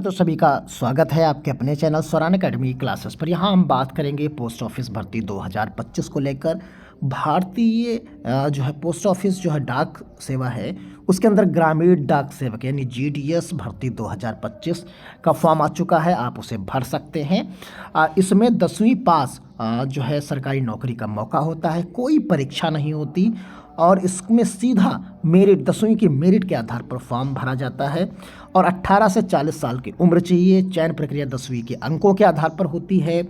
तो सभी का स्वागत है आपके अपने चैनल स्वरान एकेडमी क्लासेस पर। यहाँ हम बात करेंगे पोस्ट ऑफिस भर्ती 2025 को लेकर। भारतीय जो है पोस्ट ऑफिस जो है डाक सेवा है, उसके अंदर ग्रामीण डाक सेवक यानी जीडीएस भर्ती 2025 का फॉर्म आ चुका है। आप उसे भर सकते हैं। इसमें 10वीं पास जो है सरकारी नौकरी का मौका होता है, कोई परीक्षा नहीं होती और इसमें सीधा मेरिट 10वीं की मेरिट के आधार पर फॉर्म भरा जाता है और 18 से 40 साल की उम्र चाहिए। चयन प्रक्रिया 10वीं के अंकों के आधार पर होती है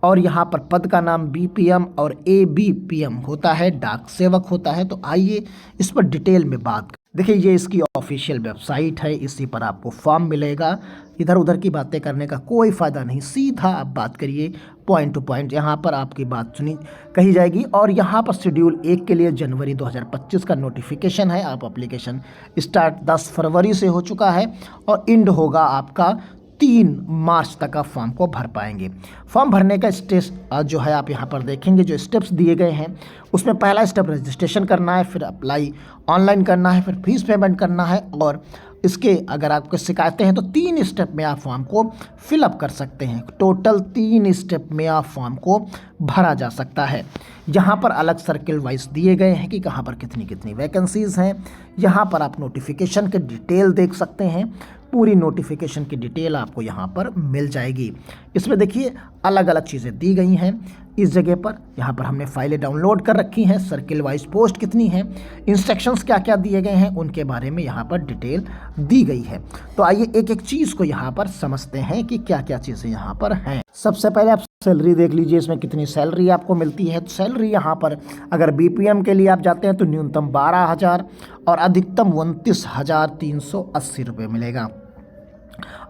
और यहाँ पर पद का नाम बीपीएम और एबीपीएम होता है, डाक सेवक होता है। तो आइए इस पर डिटेल में बात करें। देखिए, ये इसकी ऑफिशियल वेबसाइट है, इसी पर आपको फॉर्म मिलेगा। इधर उधर की बातें करने का कोई फ़ायदा नहीं, सीधा आप बात करिए, पॉइंट टू पॉइंट यहाँ पर आपकी बात सुनी कही जाएगी। और यहाँ पर शेड्यूल 1 के लिए जनवरी 2025 का नोटिफिकेशन है। आप एप्लीकेशन स्टार्ट 10 फरवरी से हो चुका है और एंड होगा आपका 3 मार्च तक आप फॉर्म को भर पाएंगे। फॉर्म भरने का स्टेप जो है आप यहाँ पर देखेंगे, जो स्टेप्स दिए गए हैं उसमें पहला स्टेप रजिस्ट्रेशन करना है, फिर अप्लाई ऑनलाइन करना है, फिर फीस पेमेंट करना है और इसके अगर आपको शिकायतें हैं तो 3 स्टेप में आप फॉर्म को फिलअप कर सकते हैं। टोटल 3 स्टेप में आप फॉर्म को भरा जा सकता है। यहाँ पर अलग सर्किल वाइज दिए गए हैं कि कहाँ पर कितनी कितनी वैकेंसीज़ हैं। यहाँ पर आप नोटिफिकेशन के डिटेल देख सकते हैं, पूरी नोटिफिकेशन की डिटेल आपको यहाँ पर मिल जाएगी। इसमें देखिए अलग अलग चीज़ें दी गई हैं। इस जगह पर यहाँ पर हमने फाइलें डाउनलोड कर रखी हैं, सर्किल वाइज पोस्ट कितनी हैं, इंस्ट्रक्शंस क्या क्या दिए गए हैं उनके बारे में यहाँ पर डिटेल दी गई है। तो आइए एक एक चीज़ को यहाँ पर समझते हैं कि क्या क्या चीज़ें यहाँ पर हैं। सबसे पहले आप सैलरी देख लीजिए, इसमें कितनी सैलरी आपको मिलती है। तो सैलरी यहाँ पर अगर बीपीएम के लिए आप जाते हैं तो न्यूनतम 12,000 और अधिकतम 29,380 रुपये मिलेगा।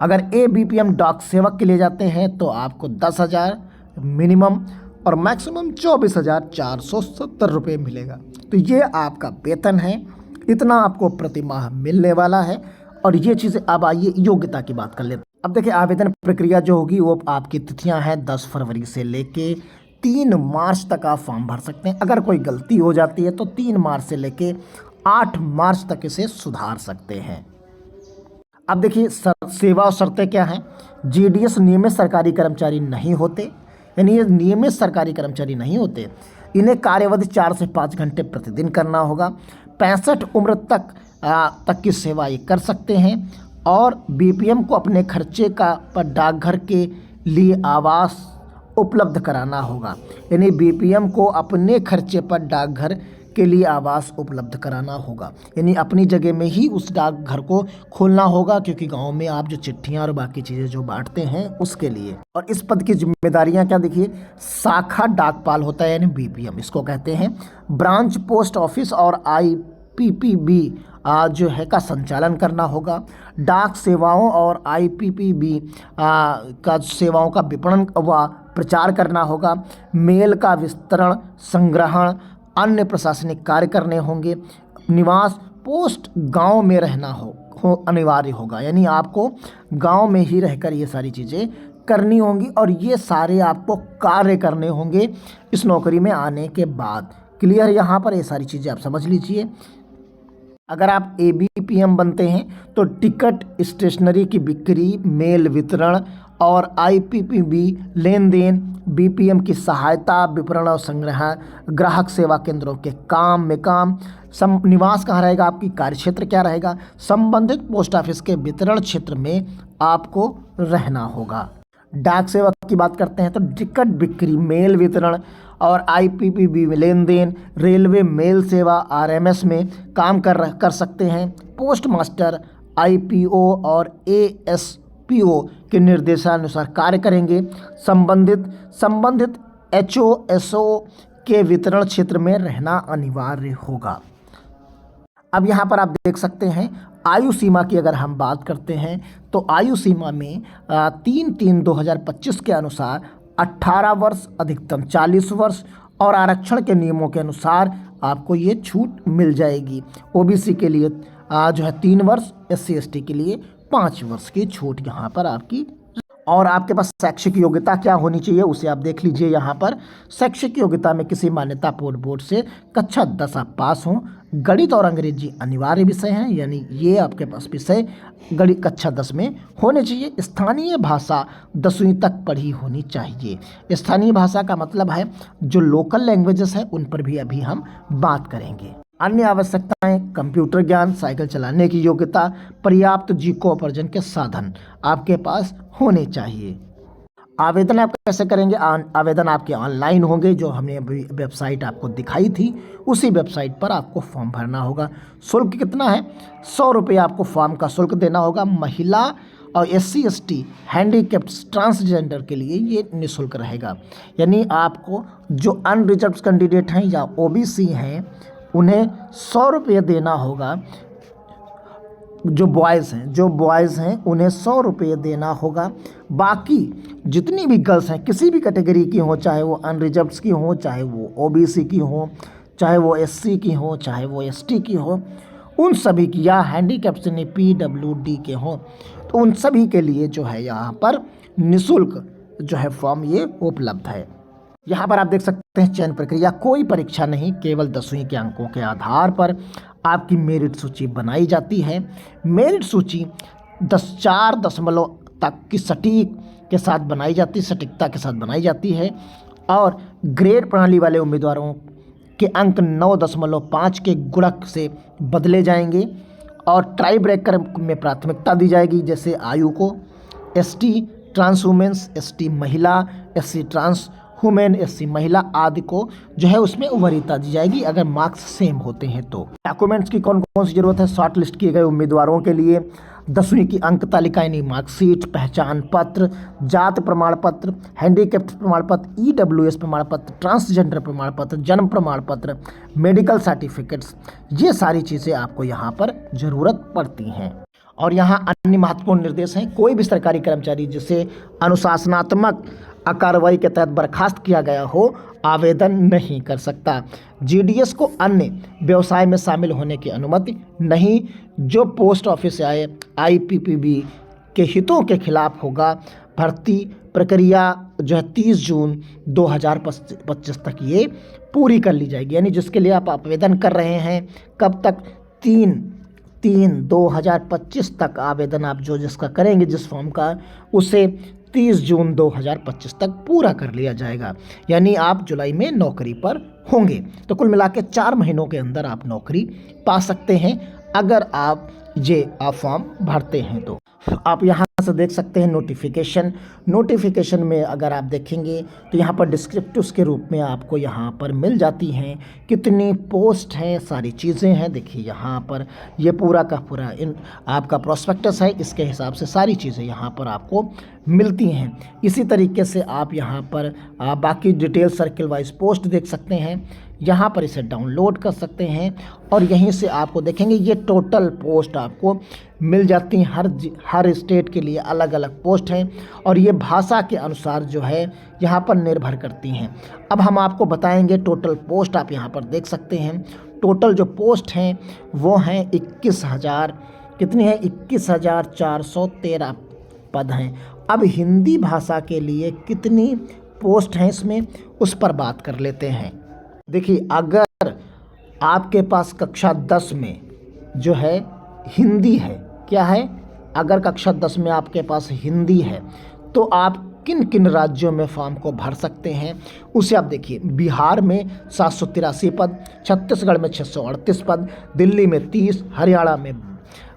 अगर एबीपीएम डाक सेवक के लिए जाते हैं तो आपको 10,000 मिनिमम और मैक्सिमम 24,470 रुपये मिलेगा। तो ये आपका वेतन है, इतना आपको प्रति माह मिलने वाला है। और ये चीज़ें अब आइए योग्यता की बात कर लेते हैं। अब देखिए आवेदन प्रक्रिया जो होगी वो आपकी तिथियां हैं 10 फरवरी से लेके 3 मार्च तक आप फॉर्म भर सकते हैं। अगर कोई गलती हो जाती है तो 3 मार्च से लेके 8 मार्च तक इसे सुधार सकते हैं। अब देखिए सेवा और शर्तें क्या हैं। जीडीएस नियमित सरकारी कर्मचारी नहीं होते, यानी ये नियमित सरकारी कर्मचारी नहीं होते। इन्हें कार्यावधि 4 से 5 घंटे प्रतिदिन करना होगा। 65 उम्र तक की सेवा ये कर सकते हैं और बीपीएम को अपने खर्चे का पर डाकघर के लिए आवास उपलब्ध कराना होगा। यानी बीपीएम को अपने खर्चे पर डाकघर के लिए आवास उपलब्ध कराना होगा, यानी अपनी जगह में ही उस डाकघर को खोलना होगा, क्योंकि गांव में आप जो चिट्ठियां और बाकी चीज़ें जो बांटते हैं उसके लिए। और इस पद की जिम्मेदारियां क्या, देखिए शाखा डाकपाल होता है यानी बीपीएम इसको कहते हैं। ब्रांच पोस्ट ऑफिस और आईपीपीबी जो है का संचालन करना होगा। डाक सेवाओं और आईपीपीबी का सेवाओं का विपणन व प्रचार करना होगा। मेल का वितरण, संग्रहण, अन्य प्रशासनिक कार्य करने होंगे। निवास पोस्ट गांव में रहना हो अनिवार्य होगा, यानी आपको गांव में ही रहकर ये सारी चीज़ें करनी होंगी और ये सारे आपको कार्य करने होंगे इस नौकरी में आने के बाद। क्लियर, यहाँ पर ये सारी चीज़ें आप समझ लीजिए। अगर आप एबीपीएम बनते हैं तो टिकट, स्टेशनरी की बिक्री, मेल वितरण और आईपीपीबी लेन देन, बीपीएम की सहायता, विपणन और संग्रह, ग्राहक सेवा केंद्रों के काम, निवास कहाँ रहेगा, आपकी कार्यक्षेत्र क्या रहेगा, संबंधित पोस्ट ऑफिस के वितरण क्षेत्र में आपको रहना होगा। डाक सेवक की बात करते हैं तो टिकट बिक्री, मेल वितरण और आईपीपीबी में लेन देन, रेलवे मेल सेवा आरएमएस में काम कर सकते हैं। पोस्ट मास्टर आईपीओ और एएसपीओ के निर्देशानुसार कार्य करेंगे। संबंधित एचओएसओ के वितरण क्षेत्र में रहना अनिवार्य होगा। अब यहाँ पर आप देख सकते हैं आयु सीमा की अगर हम बात करते हैं तो आयु सीमा में 3/3/2025 के अनुसार 18 वर्ष, अधिकतम 40 वर्ष और आरक्षण के नियमों के अनुसार आपको ये छूट मिल जाएगी। ओबीसी के लिए जो है 3 वर्ष, SC ST के लिए 5 वर्ष की छूट यहाँ पर आपकी। और आपके पास शैक्षिक योग्यता क्या होनी चाहिए उसे आप देख लीजिए यहाँ पर। शैक्षिक योग्यता में किसी मान्यतापूर्ण बोर्ड से कक्षा 10 आप पास हों। गणित और अंग्रेजी अनिवार्य विषय हैं, यानी ये आपके पास विषय गणित कक्षा 10 में होने चाहिए। स्थानीय भाषा 10वीं तक पढ़ी होनी चाहिए। स्थानीय भाषा का मतलब है जो लोकल लैंग्वेजेस हैं उन पर भी अभी हम बात करेंगे। अन्य आवश्यकताएं कंप्यूटर ज्ञान, साइकिल चलाने की योग्यता, पर्याप्त जीविकोपार्जन के साधन आपके पास होने चाहिए। आवेदन आप कैसे करेंगे? आवेदन आपके ऑनलाइन होंगे, जो हमने अभी वेबसाइट आपको दिखाई थी उसी वेबसाइट पर आपको फॉर्म भरना होगा। शुल्क कितना है? 100 रुपये आपको फॉर्म का शुल्क देना होगा। महिला और SC ST हैंडीकैप्ड ट्रांसजेंडर के लिए ये निःशुल्क रहेगा, यानी आपको जो अनरिजर्व्ड कैंडिडेट हैं या OBC हैं उन्हें 100 रुपये देना होगा। जो बॉयज़ हैं उन्हें 100 रुपये देना होगा। बाकी जितनी भी गर्ल्स हैं किसी भी कैटेगरी की हो, चाहे वो अनरिजर्व्ड की हो, चाहे वो OBC की हो, चाहे वो SC की हो, चाहे वो ST की हो, उन सभी की, या हैंडीकैप से नहीं PWD के हों, तो उन सभी के लिए जो है यहाँ पर निःशुल्क जो है फॉर्म ये उपलब्ध है। यहाँ पर आप देख सकते हैं चयन प्रक्रिया, कोई परीक्षा नहीं, केवल 10वीं के अंकों के आधार पर आपकी मेरिट सूची बनाई जाती है। मेरिट सूची 4 दशमलव तक की सटीकता के साथ बनाई जाती है और ग्रेड प्रणाली वाले उम्मीदवारों के अंक 9.5 के गुणक से बदले जाएंगे और ट्राई ब्रेकर में प्राथमिकता दी जाएगी, जैसे आयु को, ST ट्रांस वुमेन्स, ST महिला, SC ट्रांस वुमेन, SC महिला आदि को जो है उसमें वरीयता दी जाएगी अगर मार्क्स सेम होते हैं तो। डॉक्यूमेंट्स की कौन कौन सी जरूरत है? शॉर्ट लिस्ट किए गए उम्मीदवारों के लिए 10वीं की अंक तालिका यानी मार्कशीट, पहचान पत्र, जात प्रमाण पत्र, हैंडीकैप्ड प्रमाण पत्र, EWS प्रमाण पत्र, ट्रांसजेंडर प्रमाण पत्र, जन्म प्रमाण पत्र, मेडिकल सर्टिफिकेट्स, ये सारी चीज़ें आपको यहाँ पर ज़रूरत पड़ती हैं। और यहाँ अन्य महत्वपूर्ण निर्देश हैं। कोई भी सरकारी कर्मचारी जिसे अनुशासनात्मक कार्रवाई के तहत बर्खास्त किया गया हो आवेदन नहीं कर सकता। GDS को अन्य व्यवसाय में शामिल होने की अनुमति नहीं। जो पोस्ट ऑफिस या IPPB के हितों के खिलाफ होगा, भर्ती प्रक्रिया जो है 30 जून 2025 तक ये पूरी कर ली जाएगी। यानी जिसके लिए आप आवेदन कर रहे हैं, कब तक? 3/3/2025 तक आवेदन आप जिसका करेंगे, जिस फॉर्म का, उसे 30 जून 2025 तक पूरा कर लिया जाएगा। यानी आप जुलाई में नौकरी पर होंगे। तो कुल मिला के 4 महीनों के अंदर आप नौकरी पा सकते हैं अगर आप फॉर्म भरते हैं। तो आप यहाँ से देख सकते हैं नोटिफिकेशन में अगर आप देखेंगे तो यहाँ पर डिस्क्रिप्टिव्स के रूप में आपको यहाँ पर मिल जाती हैं कितनी पोस्ट हैं, सारी चीज़ें हैं। देखिए यहाँ पर ये पूरा का पूरा आपका प्रोस्पेक्टस है, इसके हिसाब से सारी चीज़ें यहाँ पर आपको मिलती हैं। इसी तरीके से आप यहाँ पर बाकी डिटेल सर्किल वाइज पोस्ट देख सकते हैं, यहाँ पर इसे डाउनलोड कर सकते हैं और यहीं से आपको देखेंगे ये टोटल पोस्ट आपको मिल जाती हैं। हर स्टेट के लिए अलग अलग पोस्ट हैं और ये भाषा के अनुसार जो है यहाँ पर निर्भर करती हैं। अब हम आपको बताएंगे टोटल पोस्ट, आप यहाँ पर देख सकते हैं। टोटल जो पोस्ट हैं वो हैं 21,000, कितनी है? 21,413 पद हैं। अब हिंदी भाषा के लिए कितनी पोस्ट हैं इसमें, उस पर बात कर लेते हैं। देखिए अगर आपके पास कक्षा 10 में जो है हिंदी है, क्या है? अगर कक्षा 10 में आपके पास हिंदी है तो आप किन किन राज्यों में फॉर्म को भर सकते हैं उसे आप देखिए। बिहार में 783 पद, छत्तीसगढ़ में 638 पद, दिल्ली में 30, हरियाणा में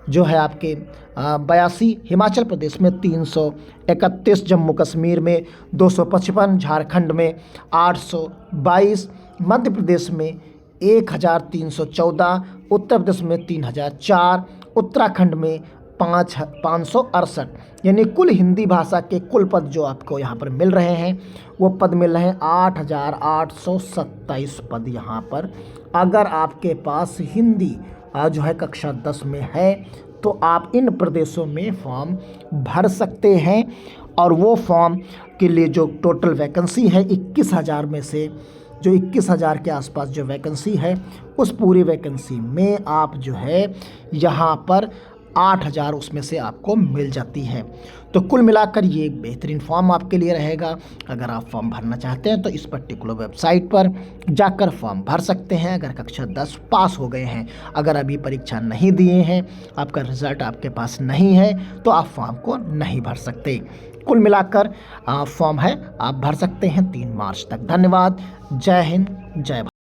जो है आपके 82, हिमाचल प्रदेश में 331, जम्मू कश्मीर में 255, झारखंड में 822, मध्य प्रदेश में 1,314, उत्तर प्रदेश में 3,004, उत्तराखंड में 568। यानी कुल हिंदी भाषा के कुल पद जो आपको यहाँ पर मिल रहे हैं वो पद मिल रहे हैं 8,827 पद यहाँ पर। अगर आपके पास हिंदी जो है कक्षा 10 में है तो आप इन प्रदेशों में फॉर्म भर सकते हैं और वो फॉर्म के लिए जो टोटल वैकेंसी है 21,000 में से जो 21,000 के आसपास जो वैकेंसी है उस पूरी वैकेंसी में आप जो है यहाँ पर 8,000 उसमें से आपको मिल जाती है। तो कुल मिलाकर ये एक बेहतरीन फॉर्म आपके लिए रहेगा। अगर आप फॉर्म भरना चाहते हैं तो इस पर्टिकुलर वेबसाइट पर जाकर फॉर्म भर सकते हैं। अगर कक्षा 10 पास हो गए हैं, अगर अभी परीक्षा नहीं दिए हैं, आपका रिजल्ट आपके पास नहीं है, तो आप फॉर्म को नहीं भर सकते। कुल मिलाकर फॉर्म है, आप भर सकते हैं 3 मार्च तक। धन्यवाद। जय हिंद, जय भारत।